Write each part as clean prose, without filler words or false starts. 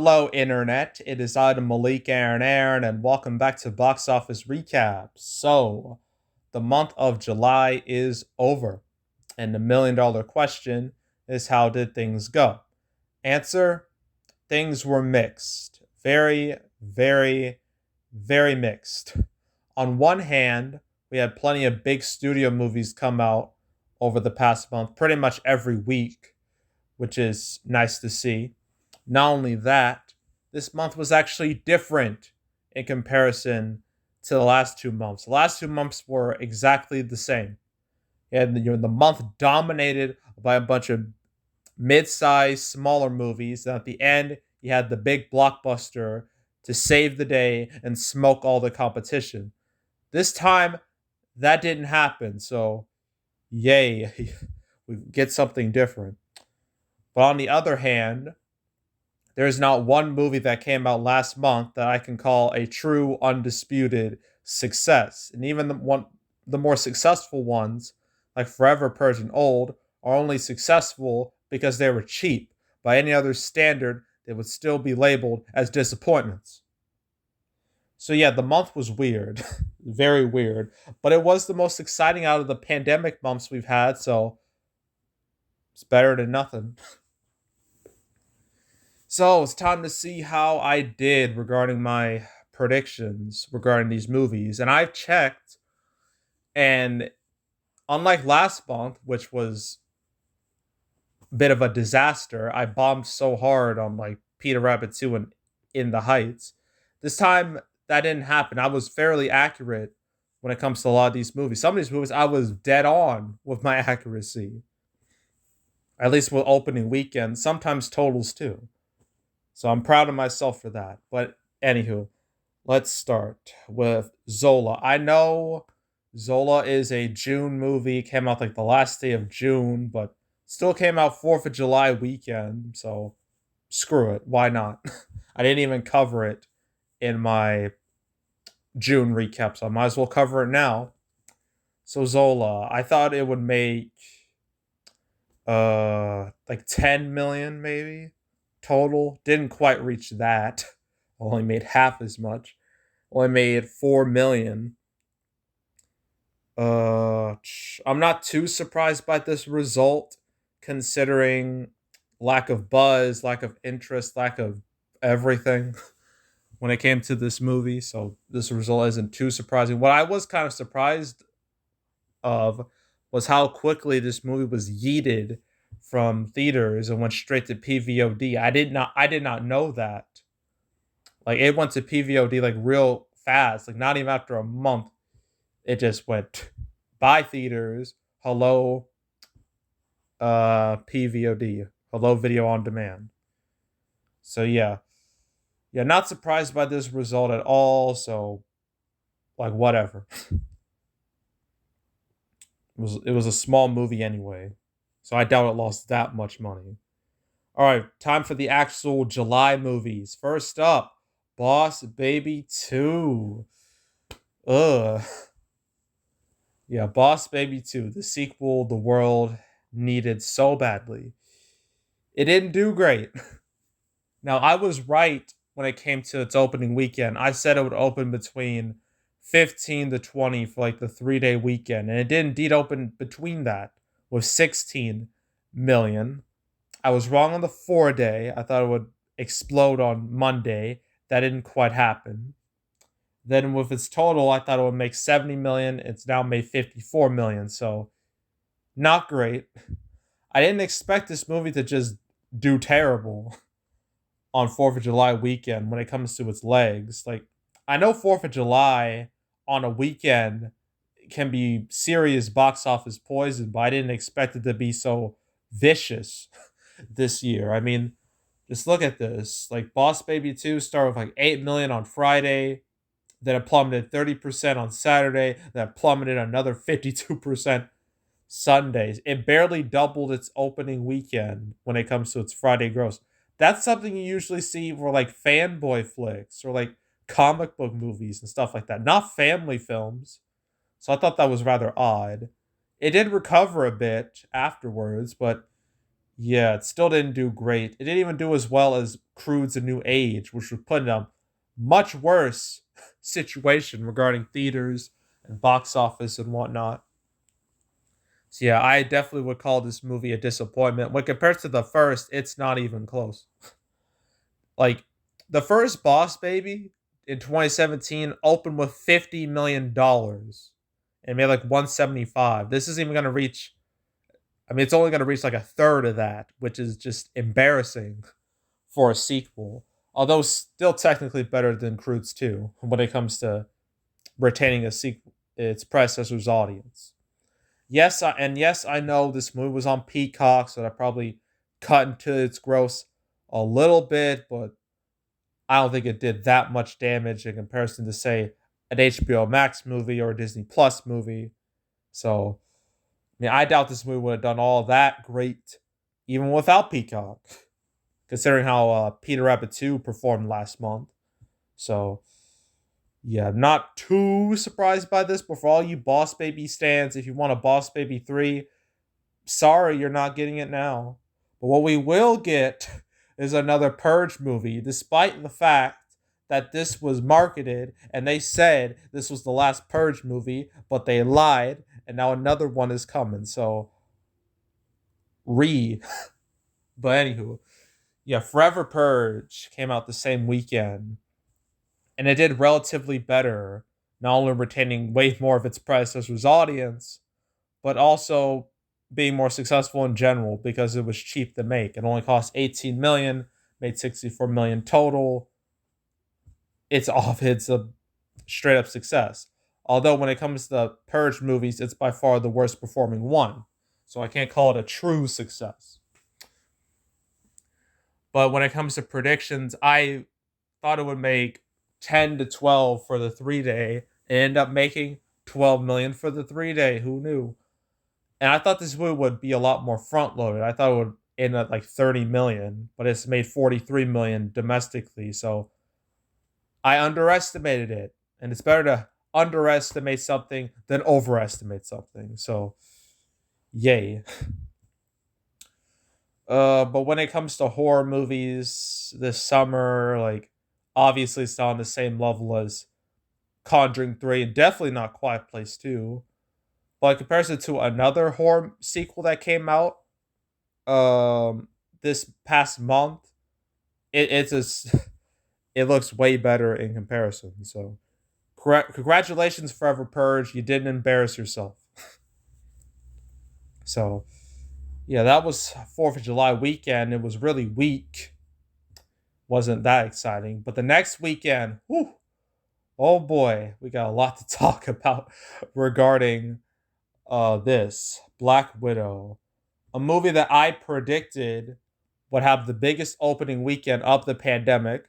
Hello, Internet. It is I, the Malik Aaron, and welcome back to Box Office Recap. So, the month of July is over, and the $1 million question is how did things go? Answer: things were mixed. Very, very, very mixed. On one hand, we had plenty of big studio movies come out over the past month, pretty much every week, which is nice to see. Not only that, this month was actually different in comparison to the last 2 months. The last 2 months were exactly the same. And the month dominated by a bunch of mid-sized, smaller movies. And at the end, you had the big blockbuster to save the day and smoke all the competition. This time, that didn't happen. So, yay, we get something different. But on the other hand, there's not one movie that came out last month that I can call a true undisputed success. And even the more successful ones, like Forever, Purge, and Old, are only successful because they were cheap. By any other standard, they would still be labeled as disappointments. So yeah, the month was weird. Very weird. But it was the most exciting out of the pandemic months we've had, so it's better than nothing. So it's time to see how I did regarding my predictions regarding these movies. And I've checked, and unlike last month, which was a bit of a disaster, I bombed so hard on like Peter Rabbit 2 and In the Heights. This time that didn't happen. I was fairly accurate when it comes to a lot of these movies. Some of these movies I was dead on with my accuracy. At least with opening weekend, sometimes totals too. So I'm proud of myself for that. But anywho, let's start with ZOLA. I know ZOLA is a June movie, came out like the last day of June, but still came out 4th of July weekend, so screw it. Why not? I didn't even cover it in my June recap, so I might as well cover it now. So ZOLA, I thought it would make like 10 million maybe total. Didn't quite reach that. Only made half as much. Only made 4 million. I'm not too surprised by this result considering lack of buzz, lack of interest, lack of everything when it came to this movie. So this result isn't too surprising. What I was kind of surprised of was how quickly this movie was yeeted from theaters and went straight to PVOD. I did not know that. Like it went to PVOD like real fast, like not even after a month. It just went by theaters. Hello, PVOD. Hello, video on demand. So yeah, not surprised by this result at all. So like whatever. It was a small movie anyway, so I doubt it lost that much money. All right, time for the actual July movies. First up, Boss Baby 2. Ugh. Yeah, Boss Baby 2, the sequel the world needed so badly. It didn't do great. Now, I was right when it came to its opening weekend. I said it would open between 15 to 20 for like the 3 day weekend, and it did indeed open between that with 16 million. I was wrong on the 4 day. I thought it would explode on Monday. That didn't quite happen. Then with its total, I thought it would make 70 million. It's now made 54 million. So not great. I didn't expect this movie to just do terrible on 4th of July weekend when it comes to its legs. Like, I know 4th of July on a weekend can be serious box office poison, but I didn't expect it to be so vicious this year. I mean, just look at this. Like, Boss Baby 2 started with like 8 million on Friday, then it plummeted 30% on Saturday, then it plummeted another 52% Sundays. It barely doubled its opening weekend when it comes to its Friday gross. That's something you usually see for like fanboy flicks or like comic book movies and stuff like that, not family films. So I thought that was rather odd. It did recover a bit afterwards, but Yeah, it still didn't do great. It didn't even do as well as Crude's A New Age, which was put in a much worse situation regarding theaters and box office and whatnot. So yeah, I definitely would call this movie a disappointment. When compared to the first, it's not even close. Like the first Boss Baby in 2017 opened with $50 million and made like 175. This isn't even gonna reach. I mean, it's only gonna reach like a third of that, which is just embarrassing for a sequel. Although still technically better than Croods 2 when it comes to retaining a sequel, its predecessor's audience. Yes, I know this movie was on Peacock, so that probably cut into its gross a little bit, but I don't think it did that much damage in comparison to, say, an HBO Max movie or a Disney Plus movie. So, I mean, I doubt this movie would have done all that great even without Peacock, considering how Peter Rabbit 2 performed last month. So, yeah, not too surprised by this, but for all you Boss Baby stands, if you want a Boss Baby 3, sorry, you're not getting it now. But what we will get is another Purge movie, despite the fact that this was marketed and they said this was the last Purge movie, but they lied, and now another one is coming. So, re. But anywho, yeah, Forever Purge came out the same weekend, and it did relatively better, not only retaining way more of its predecessor's audience, but also being more successful in general because it was cheap to make. It only cost 18 million, made 64 million total. It's a straight up success. Although when it comes to the Purge movies, it's by far the worst performing one. So I can't call it a true success. But when it comes to predictions, I thought it would make 10 to 12 for the 3 day and end up making 12 million for the 3 day. Who knew? And I thought this movie would be a lot more front loaded. I thought it would end at like 30 million, but it's made 43 million domestically. So I underestimated it. And it's better to underestimate something than overestimate something. So yay. But when it comes to horror movies this summer, like obviously it's not on the same level as Conjuring 3 and definitely not Quiet Place 2. But in comparison to another horror sequel that came out this past month, it's just it looks way better in comparison. So congratulations, Forever Purge. You didn't embarrass yourself. So yeah, that was 4th of July weekend. It was really weak. Wasn't that exciting. But the next weekend, whew, oh boy, we got a lot to talk about regarding this Black Widow, a movie that I predicted would have the biggest opening weekend of the pandemic.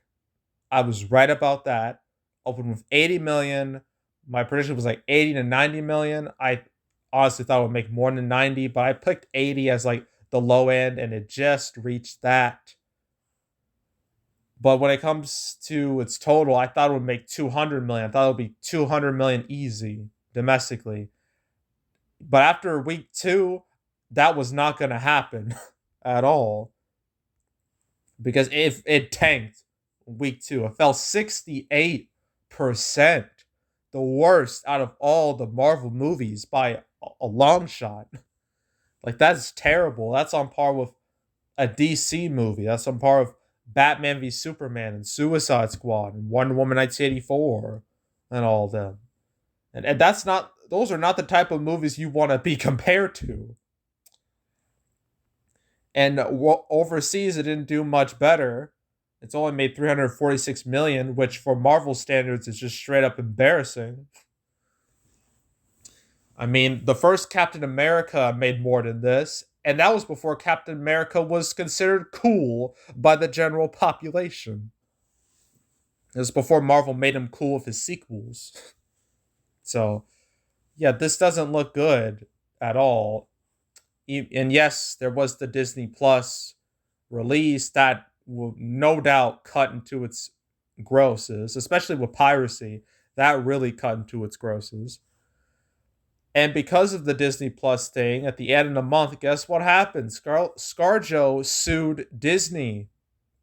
I was right about that. Opened with 80 million. My prediction was like 80 to 90 million. I honestly thought it would make more than 90, but I picked 80 as like the low end and it just reached that. But when it comes to its total, I thought it would make 200 million. I thought it would be 200 million easy domestically. But after week 2, that was not going to happen at all because if it tanked week 2, it fell 68%, the worst out of all the Marvel movies by a long shot. Like that's terrible. That's on par with a DC movie. That's on par with Batman v Superman and Suicide Squad and Wonder Woman 1984 and all of them. And that's not those are not the type of movies you want to be compared to. And overseas it didn't do much better. It's only made 346 million, which for Marvel standards is just straight up embarrassing. I mean, the first Captain America made more than this, and that was before Captain America was considered cool by the general population. It was before Marvel made him cool with his sequels. So, yeah, this doesn't look good at all. And yes, there was the Disney Plus release that will no doubt cut into its grosses, especially with piracy. That really cut into its grosses. And because of the Disney Plus thing, at the end of the month, guess what happened? ScarJo sued Disney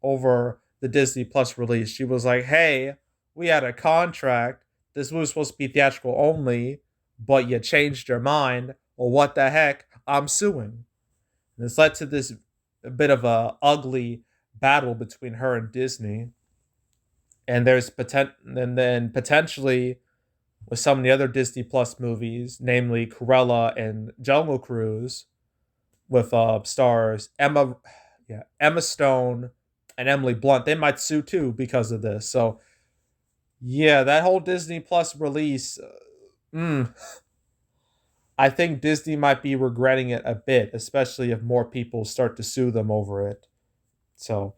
over the Disney Plus release. She was like, "Hey, we had a contract. This was supposed to be theatrical only, but you changed your mind. Well, what the heck? I'm suing." And this led to this a bit of a ugly battle between her and Disney. And then potentially with some of the other Disney Plus movies, namely Cruella and Jungle Cruise, with stars Emma Stone and Emily Blunt. They might sue too because of this. So yeah, that whole Disney Plus release, I think Disney might be regretting it a bit, especially if more people start to sue them over it. So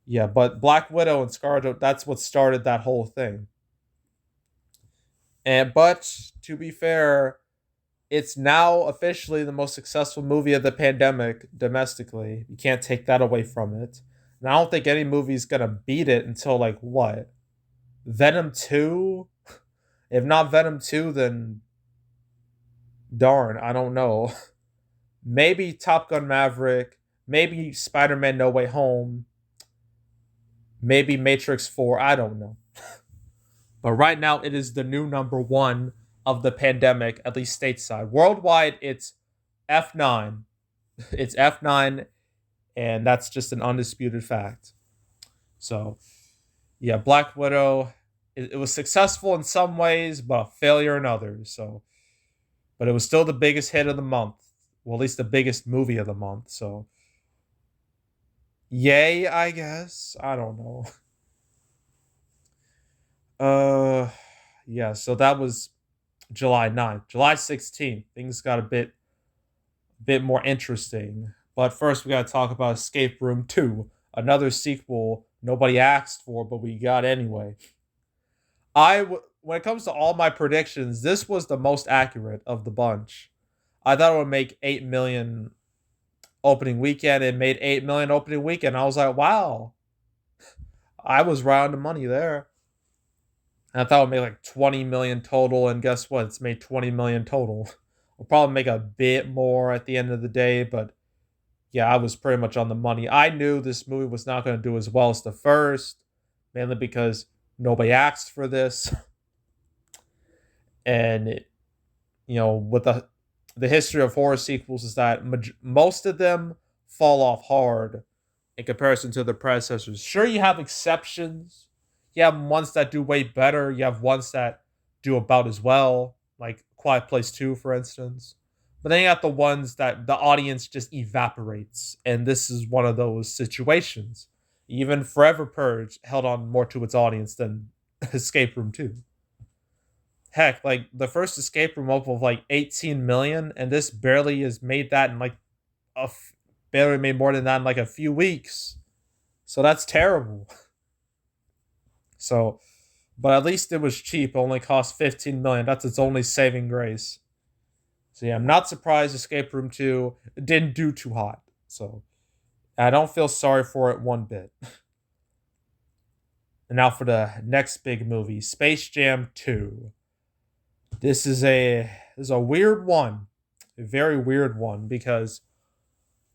yeah, but Black Widow and ScarJo, that's what started that whole thing. And but to be fair, it's now officially the most successful movie of the pandemic domestically. You can't take that away from it. And I don't think any movie's gonna beat it until like what? Venom 2? If not Venom 2, then darn, I don't know. Maybe Top Gun Maverick, maybe Spider Man No Way Home, maybe Matrix 4, I don't know. But right now, it is the new number one of the pandemic, at least stateside. Worldwide, it's F9. It's F9, and that's just an undisputed fact. So, yeah, Black Widow, it was successful in some ways, but a failure in others. So, but it was still the biggest hit of the month. Well, at least the biggest movie of the month. So, yay, I guess. I don't know. Uh, yeah. So that was July 9th. July 16th, things got a bit more interesting. But first, we got to talk about Escape Room 2, another sequel nobody asked for, but we got anyway. When it comes to all my predictions, this was the most accurate of the bunch. I thought it would make 8 million opening weekend. It made 8 million opening weekend. I was like, wow, I was right on the money there. And I thought it would make like 20 million total, and guess what? It's made 20 million total. I'll probably make a bit more at the end of the day, but yeah, I was pretty much on the money. I knew this movie was not going to do as well as the first, mainly because nobody asked for this. And with the history of horror sequels is that most of them fall off hard in comparison to the predecessors. Sure, you have exceptions. You have ones that do way better. You have ones that do about as well, like Quiet Place 2, for instance. But then you got the ones that the audience just evaporates. And this is one of those situations. Even Forever Purge held on more to its audience than Escape Room 2. Heck, like the first Escape Room opened with like 18 million, and this barely has made that in like barely made more than that in like a few weeks. So that's terrible. So, but at least it was cheap. It only cost 15 million. That's its only saving grace. So yeah, I'm not surprised Escape Room 2 didn't do too hot. So I don't feel sorry for it one bit. And now for the next big movie, Space Jam 2. This is a weird one, a very weird one because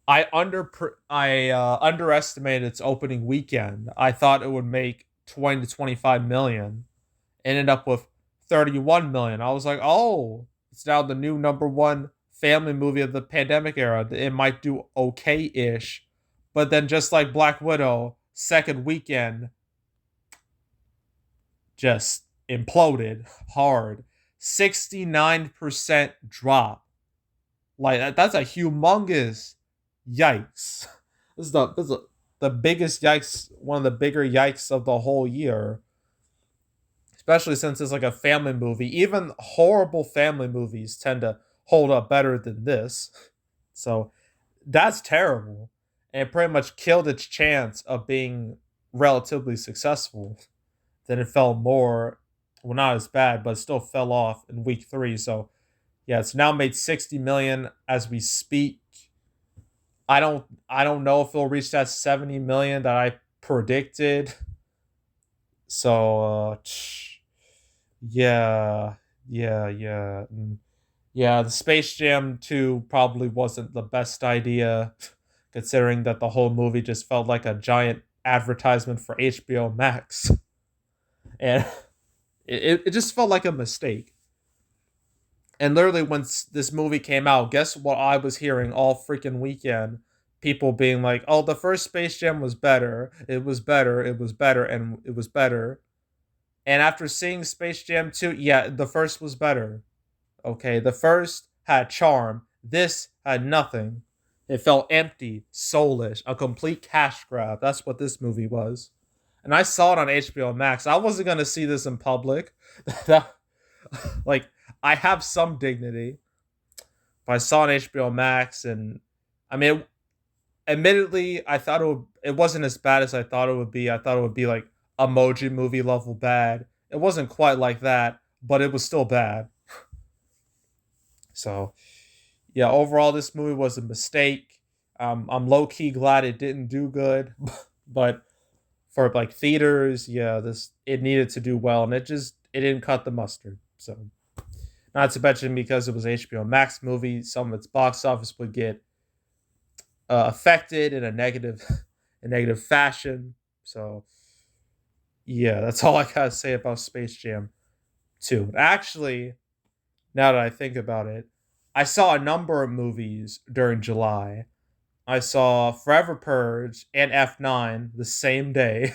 I underestimated its opening weekend. I thought it would make 20 to 25 million. Ended up with 31 million. I was like, oh, it's now the new number one family movie of the pandemic era. It might do okay-ish, but then just like Black Widow, second weekend just imploded hard. 69% drop. Like that's a humongous yikes. This is the biggest yikes, one of the bigger yikes of the whole year. Especially since it's like a family movie. Even horrible family movies tend to hold up better than this. So that's terrible. And it pretty much killed its chance of being relatively successful. Then it fell more, well, not as bad, but it still fell off in week 3. So yeah, it's now made 60 million as we speak. I don't know if it'll reach that 70 million that I predicted. So yeah, yeah, yeah. Yeah, the Space Jam 2 probably wasn't the best idea, considering that the whole movie just felt like a giant advertisement for HBO Max. And it just felt like a mistake. And literally, when this movie came out, guess what I was hearing all freaking weekend? People being like, oh, the first Space Jam was better. It was better. It was better. And it was better. And after seeing Space Jam 2, yeah, the first was better. Okay, the first had charm. This had nothing. It felt empty, soulish, a complete cash grab. That's what this movie was. And I saw it on HBO Max. I wasn't gonna see this in public. Like, I have some dignity, but I saw it on HBO Max, and I mean, admittedly, I thought it wasn't as bad as I thought it would be. I thought it would be like Emoji Movie level bad. It wasn't quite like that, but it was still bad. So yeah, overall, this movie was a mistake. I'm low key glad it didn't do good, but for like theaters, yeah, this it needed to do well, and it didn't cut the mustard. So not to mention because it was HBO Max movie, some of its box office would get affected in a negative, a negative fashion. So yeah, that's all I gotta say about Space Jam 2. Actually, now that I think about it, I saw a number of movies during July. I saw Forever Purge and F9 the same day.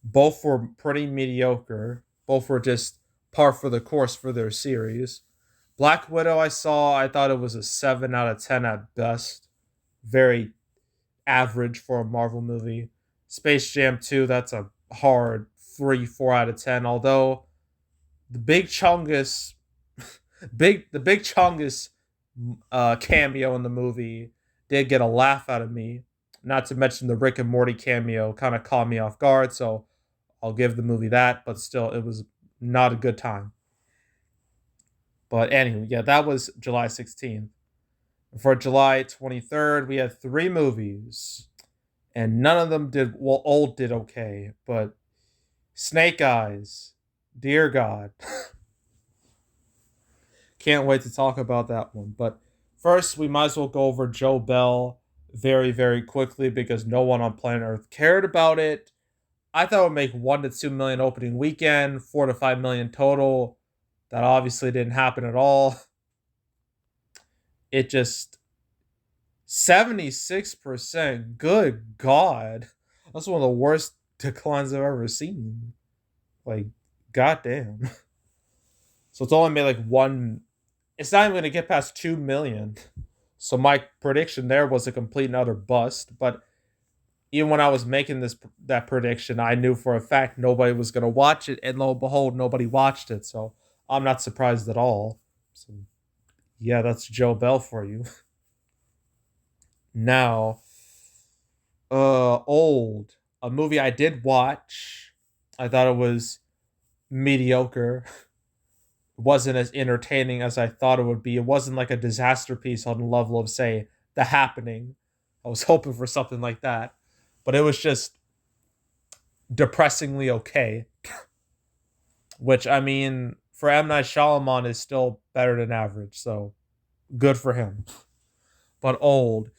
Both were pretty mediocre. Both were just par for the course for their series. Black Widow I saw, I thought it was a 7 out of 10 at best. Very average for a Marvel movie. Space Jam 2, that's a hard 3, 4 out of 10. Although the Big Chungus, the Big Chungus cameo in the movie did get a laugh out of me. Not to mention the Rick and Morty cameo kind of caught me off guard, so I'll give the movie that, but still, it was not a good time. But anyway, yeah, that was July 16th. For July 23rd, we had three movies, and none of them did well. Old did okay, but Snake Eyes, dear God, can't wait to talk about that one. But first, we might as well go over Joe Bell very, very quickly because no one on planet Earth cared about it. I thought it would make 1 to 2 million opening weekend, 4 to 5 million total. That obviously didn't happen at all. It just 76%. Good God. That's one of the worst declines I've ever seen. Like, goddamn. So it's only made like one. It's not even going to get past 2 million. So my prediction there was a complete and utter bust. But even when I was making that prediction, I knew for a fact nobody was going to watch it. And lo and behold, nobody watched it. So I'm not surprised at all. So yeah, that's Joe Bell for you. Now, Old, a movie I did watch. I thought it was mediocre. It wasn't as entertaining as I thought it would be. It wasn't like a disaster piece on the level of, say, The Happening. I was hoping for something like that, but it was just depressingly okay. Which I mean, for M Night Shyamalan is still better than average, so good for him. But Old,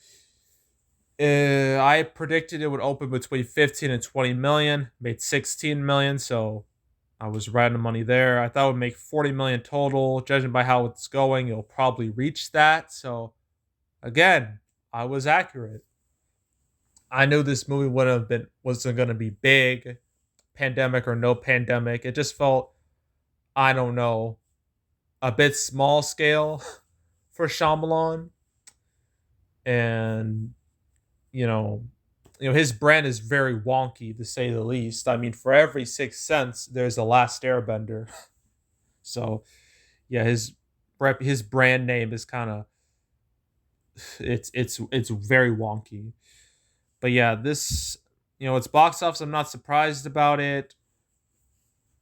I predicted it would open between 15 and 20 million. Made 16 million, so I was right on the money there. I thought it would make 40 million total. Judging by how it's going, it'll probably reach that. So again, I was accurate. I knew this movie wasn't gonna be big, pandemic or no pandemic. It just felt, I don't know, a bit small scale for Shyamalan. And you know, his brand is very wonky to say the least. I mean, for every Sixth Sense, there's a Last Airbender. So yeah, his brand name is kind of, it's very wonky. But yeah, this, it's box office. I'm not surprised about it.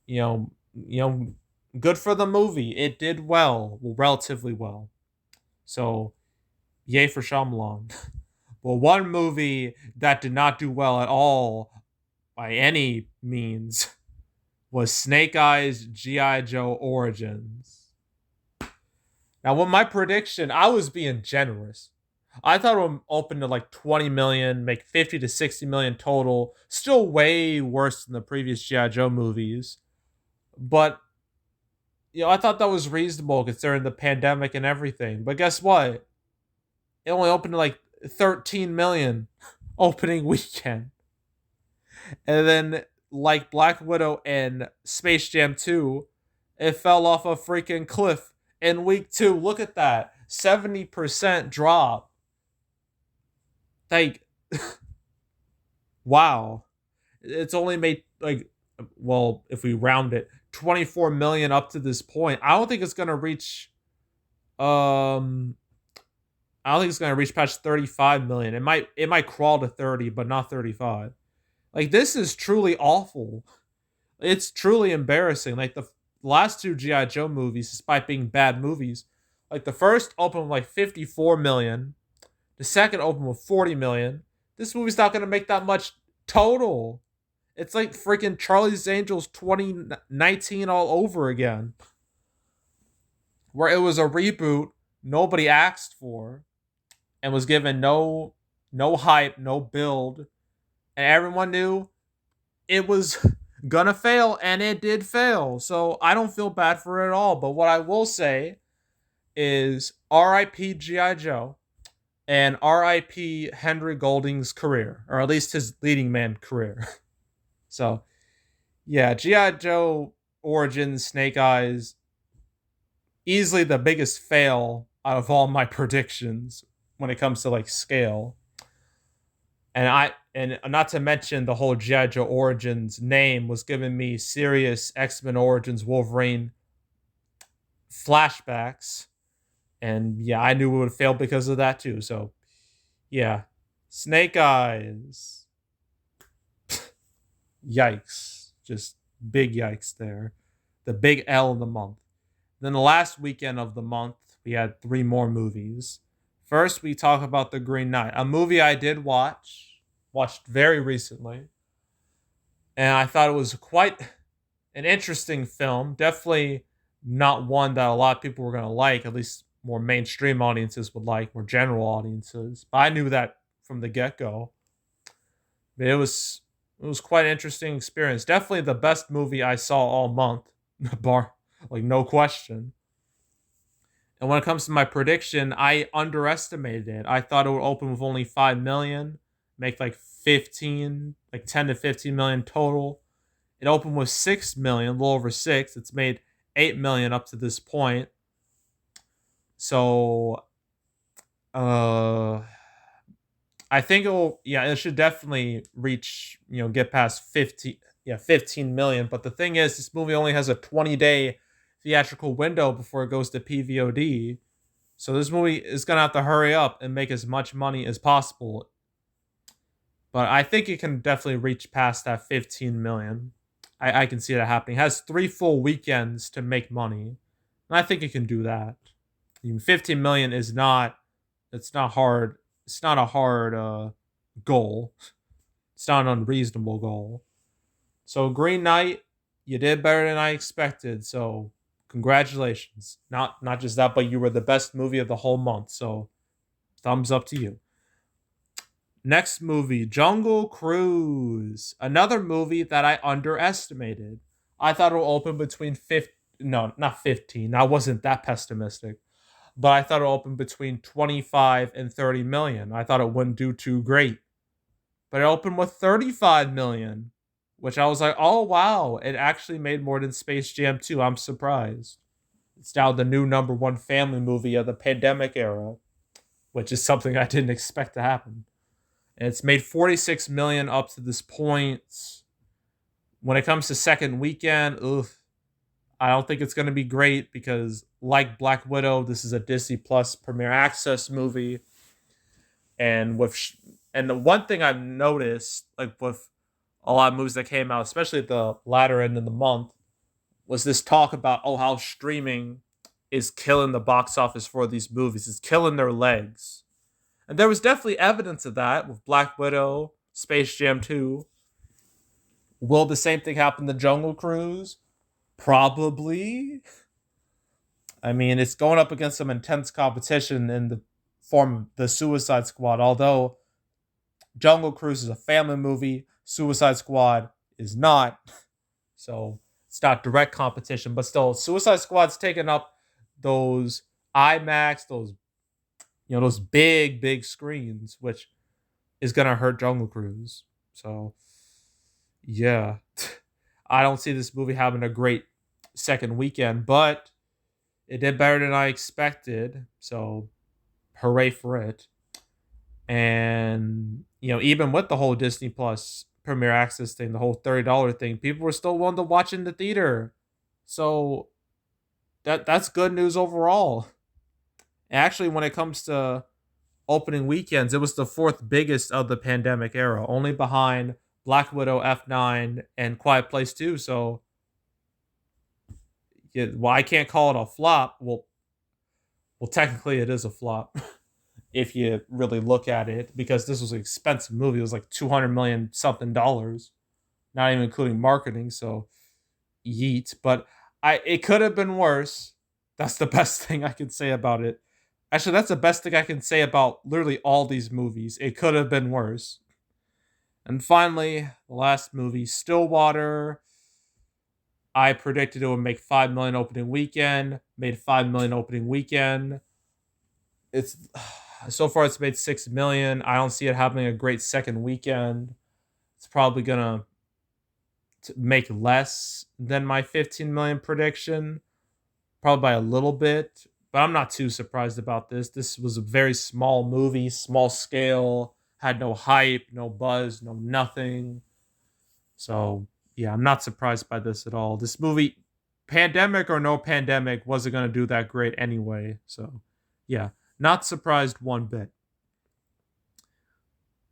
You know, you know, good for the movie. It did well, relatively well. So yay for Shyamalan. Well, one movie that did not do well at all by any means was Snake Eyes G.I. Joe Origins. Now, with my prediction, I was being generous. I thought it would open to like 20 million, make 50 to 60 million total. Still way worse than the previous G.I. Joe movies. But, I thought that was reasonable considering the pandemic and everything. But guess what? It only opened to like 13 million opening weekend. And then, like Black Widow and Space Jam 2, it fell off a freaking cliff in week 2. Look at that. 70% drop. Like, wow. It's only made, like, well, if we round it, 24 million up to this point. I don't think it's going to reach, I don't think it's going to reach past 35 million. It might crawl to 30, but not 35. Like, this is truly awful. It's truly embarrassing. Like, the last two G.I. Joe movies, despite being bad movies, like, the first opened with like 54 million. The second opened with 40 million. This movie's not going to make that much total. It's like freaking Charlie's Angels 2019 all over again. Where it was a reboot nobody asked for and was given no hype, no build. And everyone knew it was gonna fail, and it did fail. So I don't feel bad for it at all. But what I will say is R.I.P. G.I. Joe and R.I.P. Henry Golding's career, or at least his leading man career. So, yeah, G.I. Joe Origins, Snake Eyes, easily the biggest fail out of all my predictions when it comes to like scale. And not to mention the whole G.I. Joe Origins name was giving me serious X-Men Origins Wolverine flashbacks. And yeah, I knew it would fail because of that too. So yeah. Snake Eyes. Yikes. Just big yikes there. The big L in the month. Then the last weekend of the month, we had 3 more movies. First, we talk about The Green Knight, a movie I did watched very recently. And I thought it was quite an interesting film. Definitely not one that a lot of people were going to like, at least more mainstream audiences would like, more general audiences. But I knew that from the get-go. But it was quite an interesting experience. Definitely the best movie I saw all month, bar like no question. And when it comes to my prediction, I underestimated it. I thought it would open with only 5 million, make like 10 to 15 million total. It opened with 6 million, a little over 6. It's made 8 million up to this point. So, I think it should definitely reach, get past 15 million. But the thing is, this movie only has a 20-day theatrical window before it goes to PVOD. So this movie is going to have to hurry up and make as much money as possible. But I think it can definitely reach past that 15 million. I can see that happening. It has 3 full weekends to make money. And I think it can do that. 15 million is not hard. It's not a hard goal. It's not an unreasonable goal. So Green Knight, you did better than I expected. So congratulations. Not just that, but you were the best movie of the whole month. So thumbs up to you. Next movie, Jungle Cruise. Another movie that I underestimated. I thought it would open between 15. No, not 15. I wasn't that pessimistic. But I thought it would open between 25 and 30 million. I thought it wouldn't do too great. But it opened with 35 million. Which I was like, oh wow, it actually made more than Space Jam 2. I'm surprised. It's now the new number 1 family movie of the pandemic era, which is something I didn't expect to happen. And it's made 46 million up to this point. When it comes to second weekend, I don't think it's going to be great because, like Black Widow, this is a Disney Plus Premier Access movie. And the one thing I've noticed, like with a lot of movies that came out, especially at the latter end of the month, was this talk about how streaming is killing the box office for these movies. It's killing their legs. And there was definitely evidence of that with Black Widow, Space Jam 2. Will the same thing happen to Jungle Cruise? Probably. I mean, it's going up against some intense competition in the form of the Suicide Squad. Although Jungle Cruise is a family movie, Suicide Squad is not. So it's not direct competition, but still, Suicide Squad's taking up those IMAX, those big, big screens, which is gonna hurt Jungle Cruise. So yeah, I don't see this movie having a great second weekend, but it did better than I expected. So hooray for it. And even with the whole Disney Plus Premier Access thing, the whole $30 thing, people were still willing to watch in the theater. So that's good news overall. Actually, when it comes to opening weekends, it was the fourth biggest of the pandemic era, only behind Black Widow, F9, and Quiet Place 2. So, yeah, well, I can't call it a flop. Well, technically, it is a flop if you really look at it, because this was an expensive movie. It was like 200 million something dollars, not even including marketing. So, yeet. But it could have been worse. That's the best thing I can say about it. Actually, that's the best thing I can say about literally all these movies. It could have been worse. And finally, the last movie, Stillwater. I predicted it would make 5 million opening weekend. Made 5 million opening weekend. It's so far it's made 6 million. I don't see it having a great second weekend. It's probably gonna make less than my 15 million prediction, probably by a little bit. But I'm not too surprised about this. This was a very small movie, small scale, had no hype, no buzz, no nothing. So, yeah, I'm not surprised by this at all. This movie, pandemic or no pandemic, wasn't going to do that great anyway. So, yeah, not surprised one bit.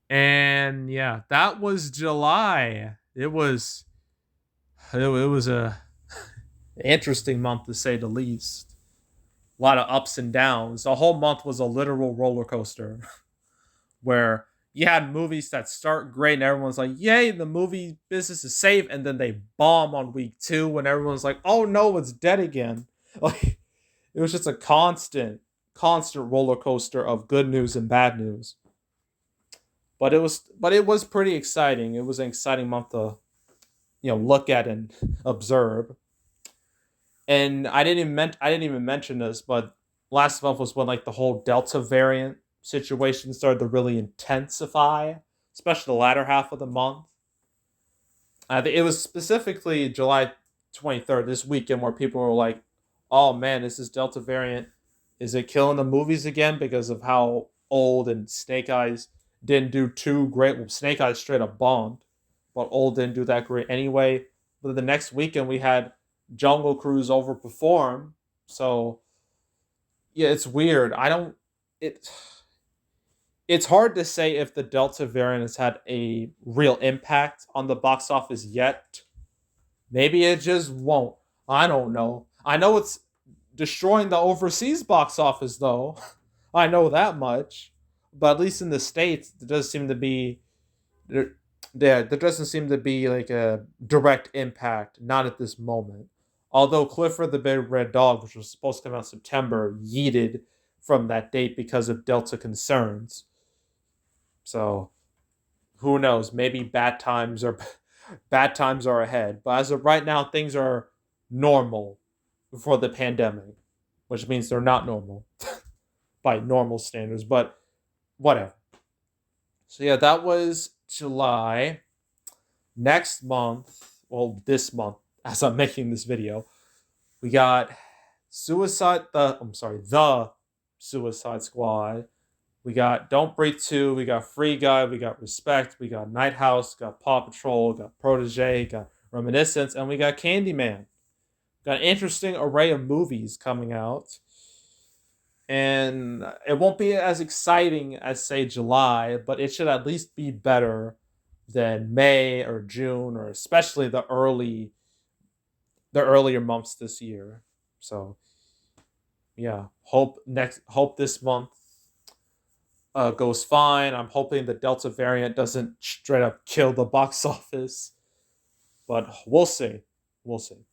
And yeah, that was July. It was a interesting month to say the least. A lot of ups and downs. The whole month was a literal roller coaster where you had movies that start great and everyone's like, yay, the movie business is safe. And then they bomb on week two when everyone's like, oh no, it's dead again. Like, it was just a constant roller coaster of good news and bad news. But it was pretty exciting. It was an exciting month to look at and observe. And I didn't even mention this, but last month was when like the whole Delta variant situation started to really intensify, especially the latter half of the month. It was specifically July 23rd, this weekend, where people were like, "Oh man, is this Delta variant? Is it killing the movies again because of how old and Snake Eyes didn't do too great? Well, Snake Eyes straight up bombed, but old didn't do that great anyway." But the next weekend we had Jungle Cruise overperform. So yeah, it's weird. I don't it it's hard to say if the Delta variant has had a real impact on the box office yet. Maybe it just won't. I don't know. I know it's destroying the overseas box office though. I know that much. But at least in the States, there does seem to be there doesn't seem to be like a direct impact, not at this moment. Although Clifford the Big Red Dog, which was supposed to come out in September, yeeted from that date because of Delta concerns. So who knows? Maybe bad times are ahead. But as of right now, things are normal for the pandemic, which means they're not normal by normal standards. But whatever. So yeah, that was July. Next month, well, this month, as I'm making this video, we got the Suicide Squad. We got Don't Breathe 2, we got Free Guy, we got Respect, we got Night House, got Paw Patrol, got Protege, got Reminiscence, and we got Candyman. Got an interesting array of movies coming out. And it won't be as exciting as, say, July, but it should at least be better than May or June, or especially the earlier months this year. So yeah, hope this month goes fine. I'm hoping the Delta variant doesn't straight up kill the box office, but we'll see. We'll see.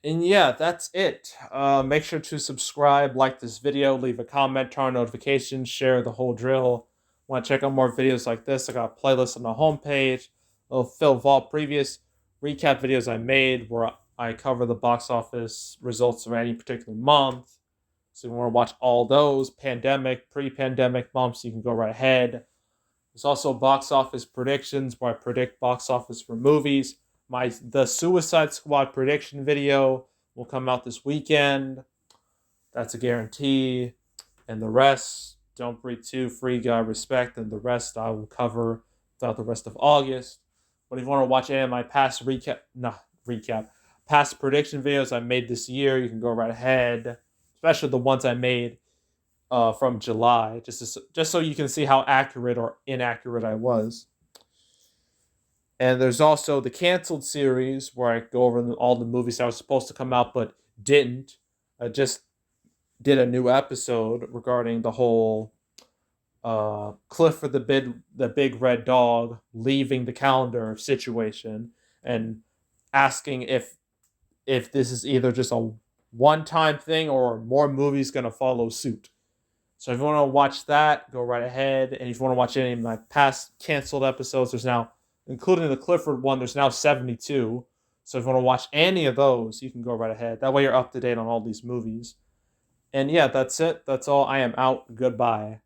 And yeah, that's it. Make sure to subscribe, like this video, leave a comment, turn on notifications, share the whole drill. Want to check out more videos like this? I got a playlist on the homepage. It'll fill vault previous recap videos I made where I cover the box office results of any particular month. So if you want to watch all those, pandemic, pre-pandemic months, you can go right ahead. There's also box office predictions where I predict box office for movies. The Suicide Squad prediction video will come out this weekend. That's a guarantee. And the rest, Don't Breathe 2, Free Guy, Respect, and the rest I will cover throughout the rest of August. But if you want to watch any of my past past prediction videos I made this year, you can go right ahead. Especially the ones I made from July, just so you can see how accurate or inaccurate I was. And there's also the canceled series where I go over all the movies that were supposed to come out but didn't. I just did a new episode regarding the whole Clifford the big red dog leaving the calendar situation, and asking if this is either just a one-time thing or more movies gonna follow suit. So if you want to watch that, go right ahead. And if you want to watch any of my past canceled episodes, there's now, including the Clifford one, there's now 72. So if you want to watch any of those, you can go right ahead. That way you're up to date on all these movies. And yeah, that's it. That's all. I am out. Goodbye.